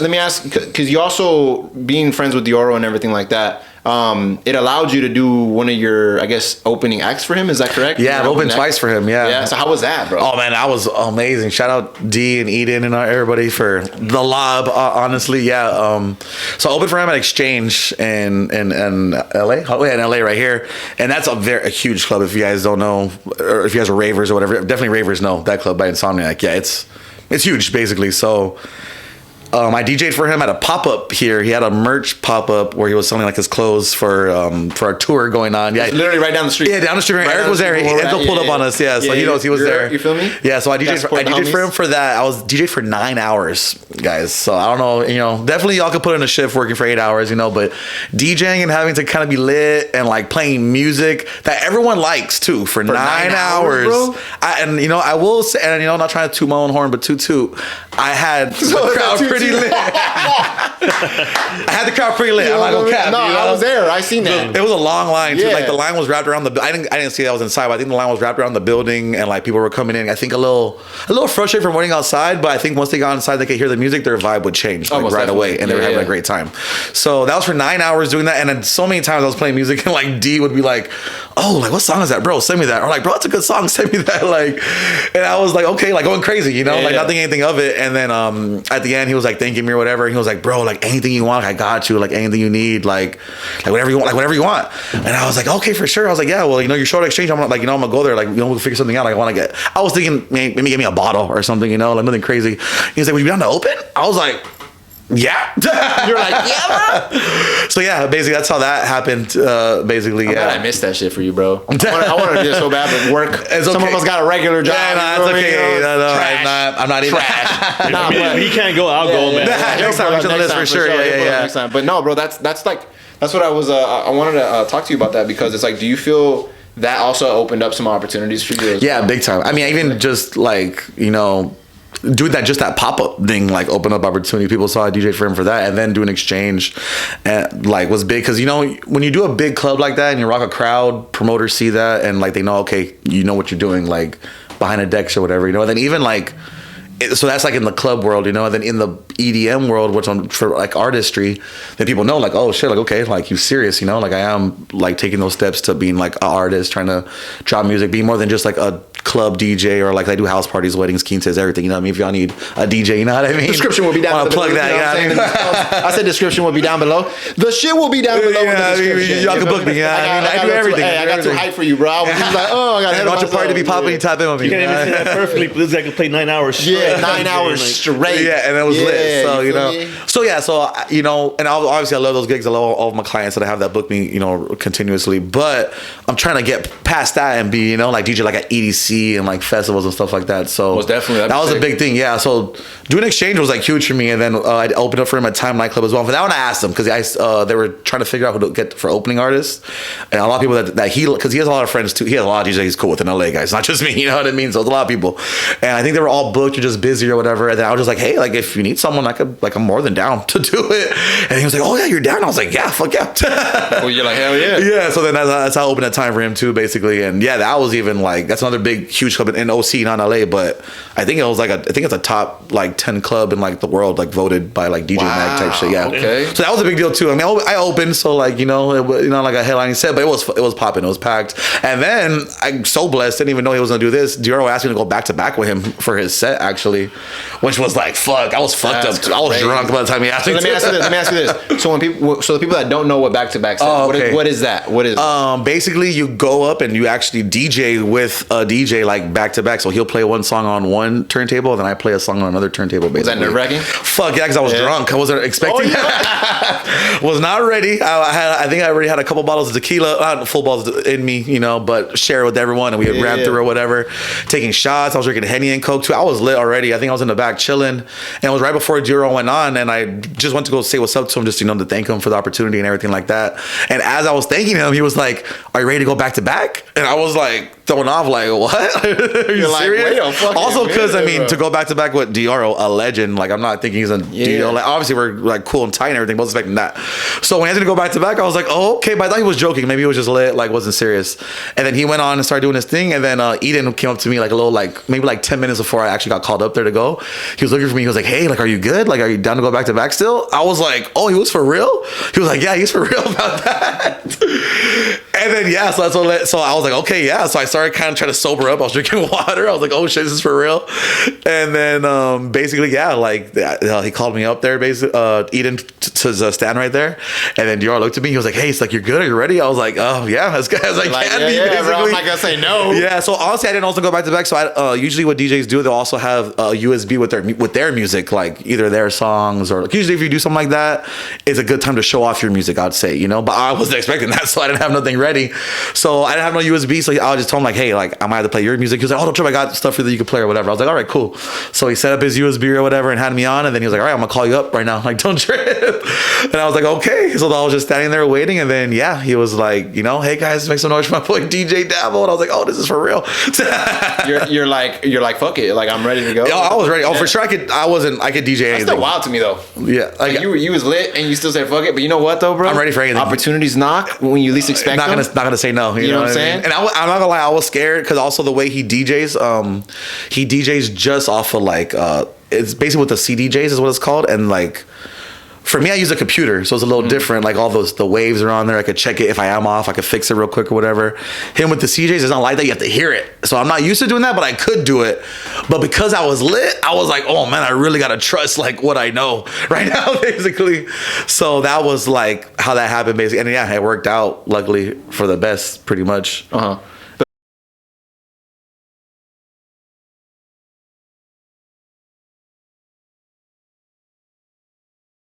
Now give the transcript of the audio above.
Let me ask, because you also, being friends with Dioro and everything like that, it allowed you to do one of your, I guess, opening acts for him. Is that correct? Yeah, I've opened twice for him. Yeah. Yeah. So how was that, bro? Oh man, that was amazing. Shout out D and Eden and everybody for the lob. Honestly, yeah. So I opened for him at Exchange in LA. Oh yeah, in LA right here, and that's a huge club. If you guys don't know, or if you guys are ravers or whatever, definitely ravers know that club by Insomniac. Yeah, it's huge basically. So. I DJ'd for him at a pop-up here. He had a merch pop-up where he was selling like his clothes for our tour going on. Yeah, literally right down the street. Yeah, down the street. Right Eric was there. Enzo pulled up on us. Yeah, so he knows he was there. You feel me? Yeah, so I DJ'd for him for that. I was DJ'd for 9 hours, guys. So I don't know, definitely y'all could put in a shift working for 8 hours, but DJing and having to kind of be lit and like playing music that everyone likes too for 9 hours. Bro? I will say, and I'm not trying to toot my own horn, but toot. I had the crowd pretty lit. I had the crowd pretty lit. I'm not gonna cap. No, I was there. I seen that. It was a long line too. Like the line was wrapped around the. I didn't see that I was inside, but I think the line was wrapped around the building, and like people were coming in. I think a little frustrated from waiting outside, but I think once they got inside, they could hear the music. Their vibe would change right away, and they were having a great time. So that was for 9 hours doing that, and then so many times I was playing music, and like D would be like, "Oh, like what song is that, bro? Send me that." Or like, "Bro, it's a good song. Send me that." Like, and I was like, "Okay," like going crazy, like nothing, anything of it. And then at the end, he was like thanking me or whatever. And he was like, "Bro, like anything you want, I got you. Like anything you need, like whatever you want, like whatever you want." And I was like, "Okay, for sure." I was like, "Yeah, well, your show at Exchange, I'm like, I'm gonna go there. Like, we'll figure something out. Like, I was thinking maybe give me a bottle or something, like nothing crazy." He's like, "Would you be down to open?" I was like, "Yeah." You're like, "Yeah, bro." So yeah, basically that's how that happened. Basically, yeah. I missed that shit for you, bro. I wanted to do it so bad, but work. It's Some of us got a regular job. Yeah, it's okay. No, I'm not even. Trash. If he can't go, I'll go, man. Next time, on the list for sure. Yeah. Next time. But no, bro, that's what I was. I wanted to talk to you about that because it's like, do you feel that also opened up some opportunities for you? Yeah, big time. I mean, even just like doing that pop-up thing, like open up opportunity. People saw a DJ for him for that, and then doing Exchange, and like was big because when you do a big club like that and you rock a crowd, promoters see that and like they know, okay, you know what you're doing, like behind a decks or whatever, and then even like. So that's like in the club world, and then in the EDM world, which for like artistry, that people know, like, oh shit, like okay, like you serious, like I am like taking those steps to being like an artist, trying to drop music, be more than just like a club DJ or like I do house parties, weddings, quinces, everything. You know what I mean? If y'all need a DJ, you know what I mean? Description will be down below. Plug that. You know what I'm saying? I said description will be down below. The shit will be down below. Y'all can book me. Yeah, I do everything. I got too hype for you, bro. I was like, oh, I got to watch a party to be popping. You tap in with me. You can't even say that perfectly. But this guy can play 9 hours straight. Yeah, 9 hours straight. Yeah, and it was lit. So and obviously I love those gigs. I love all of my clients that I have that book me, continuously. But I'm trying to get past that and be, like DJ like at EDC and like festivals and stuff like that. So definitely that was a big thing. Yeah. So doing Exchange was like huge for me, and then I opened up for him at Time Nightclub as well. For that one, I asked him because they were trying to figure out who to get for opening artists, and a lot of people because he has a lot of friends too. He has a lot of DJs he's cool with in LA, guys, not just me. You know what I mean? So it's a lot of people, and I think they were all booked or just busy or whatever. And then I was just like, hey, like if you need someone, I'm more than down to do it. And he was like, oh yeah, you're down. I was like, yeah, fuck yeah. Well, you're like, hell yeah. Yeah. So then that's how I opened that Time for him too, basically. And yeah, that was even like that's another big huge club in OC, not LA, but I think it was like I think it's a top like 10 club in like the world, like voted by like DJ Mag type shit. Yeah. Okay. So that was a big deal too. I mean, I opened, so like like a headlining set, but it was popping, it was packed. And then I'm so blessed, didn't even know he was gonna do this. Dioro asked me to go back to back with him for his set actually, which was like fuck. I was fucked up. I was drunk by the time he asked me. Let me ask you this. So the people that don't know what back to back set, what is that? What is basically you go up and you actually DJ with a DJ like back to back. So he'll play one song on one turntable, and then I play a song on another turntable. Basically. Was that nerve-wracking? Fuck yeah, because I was drunk. I wasn't expecting that. Was not ready. I think I already had a couple bottles of tequila, not full bottles in me, but share it with everyone, and we ran through or whatever, taking shots. I was drinking Henny and Coke too. I was lit already. I think I was in the back chilling, and it was right before Dioro went on, and I just went to go say what's up to him, just to thank him for the opportunity and everything like that. And as I was thanking him, he was like, "Are you ready to go back to back?" And I was like, thrown off. Like, what? Are you You're like, serious? wait a fucking Also, because I minute, mean, bro. to go back to back with Dioro, a legend. Like, I'm not thinking he's a deal. Like, obviously we're like cool and tight and everything. Wasn't expecting that. So when he had to go back to back, I was like, oh, okay. But I thought he was joking. Maybe he was just lit. Like, wasn't serious. And then he went on and started doing his thing. And then Eden came up to me like a little, like maybe like 10 minutes before I actually got called up there to go. He was looking for me. He was like, hey, like, are you good? Like, are you down to go back to back still? I was like, oh, he was for real? He was like, yeah, he's for real about that. And then yeah, so that's what. So I was like, okay, yeah. So I started kind of trying to sober up. I was drinking water. I was like, oh shit, this is for real. And then basically, yeah, like he called me up there, basically, Eden to stand right there. And then Dior looked at me. He was like, hey, it's like, you're good. Are you ready? I was like, oh yeah, as good as I Like, can yeah, be. yeah, Basically, bro, I'm not gonna say no. Yeah. So honestly, I didn't also go back to back. So I usually what DJs do, they'll also have a USB with their music, like either their songs or like, usually if you do something like that, it's a good time to show off your music, I'd say, you know. But I wasn't expecting that, so I didn't have nothing ready. So I didn't have no USB, so I just told him like, hey, like I might have to play your music. He was like, oh, don't trip, I got stuff for that you can play or whatever. I was like, all right, cool. So he set up his USB or whatever and had me on, and then he was like, all right, I'm gonna call you up right now. Like, don't trip. And I was like, okay. So I was just standing there waiting, and then yeah, he was like, you know, hey guys, make some noise for my boy DJ Dabo. And I was like, oh, this is for real. You're like fuck it, like I'm ready to go. Yo, I was ready. Oh, for sure, I could DJ That's anything. still wild to me though. Yeah, Like you was lit and you still said fuck it, but you know what though, bro? I'm ready for anything. Opportunities knock when you least expect not them. gonna say no. You know know what I'm I mean? saying? And I'm not gonna lie, I was scared because also the way he DJs just off of like it's basically with the CDJs is what it's called, and like. For me, I use a computer, so it's a little different. Like all the waves are on there. I could check it if I am off. I could fix it real quick or whatever. Him with the CJs, it's not like that. You have to hear it. So I'm not used to doing that, but I could do it. But because I was lit, I was like, oh man, I really gotta trust like what I know right now, basically. So that was like how that happened, basically. And yeah, it worked out luckily for the best, pretty much.